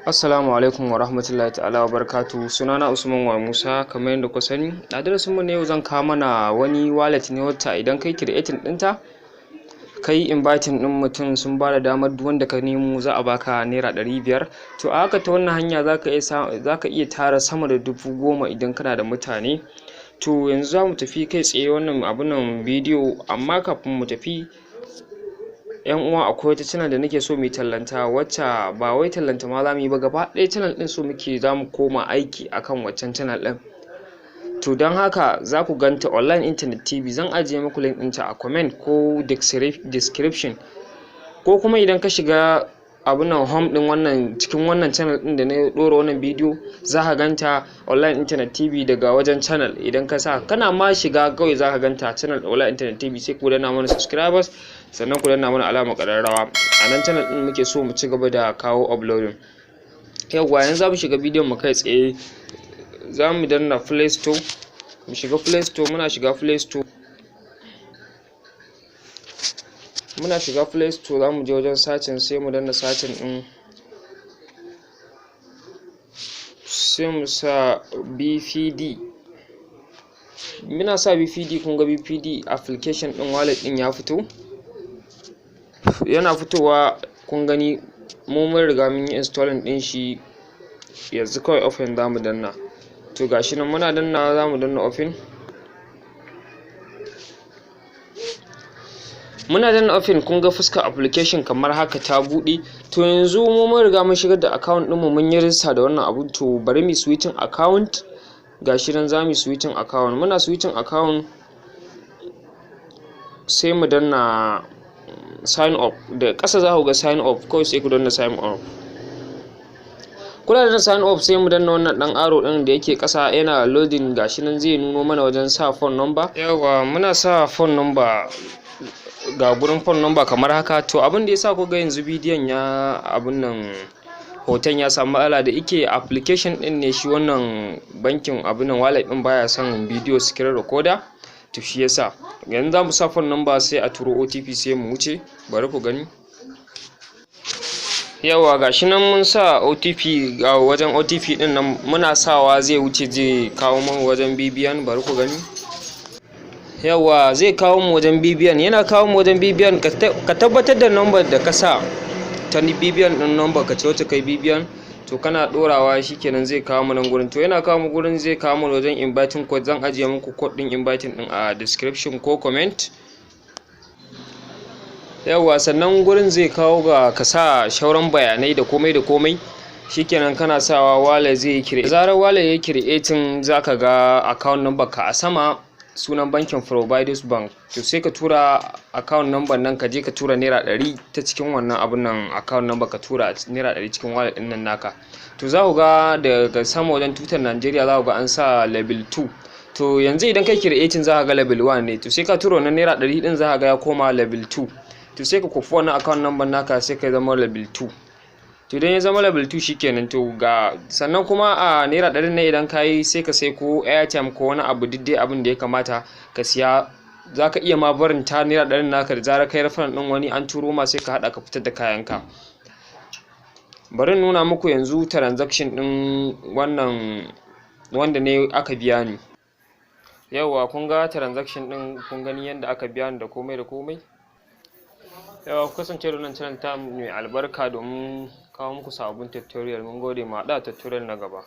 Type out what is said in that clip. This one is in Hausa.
Assalamu alaikum wa rahmatullahi ta'ala wa barakatuhu. Sunana Usman wa Musa. Kamar yadda ku sani, a darasin mu na yau zan kawo mana wani wallet ne wacce idan kai creating ɗinta, kai inviting ɗin mutum sun ba da damar duk wanda ka nemo za a baka naira 500. To a haka ta wannan hanya zaka iya tara sama da 10,000 idan kana da mutane. To yanzu za mu tafi kai tsaye wannan abunan bidiyo, amma kafin mu tafi, yan uwa akwai wata channel da nake so mu tallanta, wacce ba wai tallanta ma za mu yi ba, gaba ɗaya channel ɗin so muke za mu koma aiki akan waccan channel ɗin. To don haka za ku ganta Online Internet TV. Zan ajiye muku link ɗinta a comment ko description, ko kuma idan ka shiga abunan home ɗin wannan cikin wannan channel ɗin da na ɗora wannan bidiyo, za ka ganta Online Internet TV daga wajen channel. Idan ka sa kana ma shiga kawai za ka ganta channel Online Internet TV, sai ku danna mana subscribers, sannan ku danna mana alamar ƙararrawa. A nan channel ɗin muke so mu ci gaba da kawo uploading. Yawwa, yanzu za mu shiga bidiyon mu kai tsaye. Za mu danna Play Store, mu shiga Play Store. Muna shiga Play Store za mu je wajen searching, sai mu danna searching ɗin, sai mu sa BPD. Muna sa BPD, kun ga BPD application ɗin wallet ɗin ya fito. Yana fitowa, kun gani mun riga mun yi installing ɗin shi. Yanzu kawai open za mu danna. To gashi nan muna dannawa, za mu danna open. Muna danna open, kun ga fuskar application kamar haka ta buɗe. To yanzu mun riga mun shigar da account ɗinmu, mun yi register da wannan abu. To bari mu switching account. Gashi nan za mu switching account. Muna switching account, sai mu danna sign up. Da ƙasa za ku ga sign up, kawai sai ku danna sign up. Kula da sign up, sai mu danna wannan dan arrow din da yake ƙasa yana loading. Gashi nan zai nuno mana wajen sa phone number. Yawa, muna sa phone number, ga gurin phone number kamar haka. To abin da yasa ku ga yanzu bidiyon ya abun nan, hoton ya samu matsala da yake application din ne shi wannan bankin abun nan wallet din baya son video screen recorder. To shi yasa yanzu za mu sa phone number, sai a turo OTP, sai mu wuce. Bari ku gani. Yawa, gashi nan mun sa OTP. Ga wajen OTP din nan muna sawa zai wuce, zai kawo mu wajen BBN. Bari ku gani. Yawa, zai kawo mu wajen BBN. Yana kawo mu wajen BBN, ka tabbatar da number da ka sa ta BBN din, number ka ce wacce kai BBN. To kana dorawa shikenan zai kawo mu nan gurin. To yana kawo mu gurin, zai kawo mu wajen inviting code. Zan ajiye muku code din inviting din a description ko comment. Yawa, sannan gurin zai kawo ga ka sa shauran bayanai da komai. Shikenan kana sawa wallet zai create. Zarar wallet ya creating, zaka ga account number ka a sama, sunan bankin Providus Bank. To sai ka tura account number nan, ka je ka tura naira 100 ta cikin wannan abun nan account number, ka tura naira 100 cikin wallet din nan naka. To za ku ga daga sama wajen tutar Najeriya za ku ga an sa level 2. To yanzu idan kai creating za ka ga level 1 ne. To sai ka tura wannan naira 100 din, za ka ga ya koma level 2. To sai ka kofi wannan account number naka, sai ka zama level 2. To idan ya zama level 2 shikenan. To ga sannan kuma a naira 100 ne idan kai, sai ka sai ko airtime ko wani abu, diddai abin da ya kamata ka siya. Zaka iya ma barin ta naira 100 naka, da zarar kai referral din wani an turo ma, sai ka hada ka fitar da kayanka. Bari nuna muku yanzu transaction din wannan wanda ne aka biya ni. Yawa, kun ga transaction din, kun gani yanda aka biya ni da komai. Yawa, ku kasance da wannan channel ta mai albarka domin kawo muku sababbin tutorial. Mun gode, mu haɗu a tutorial na gaba.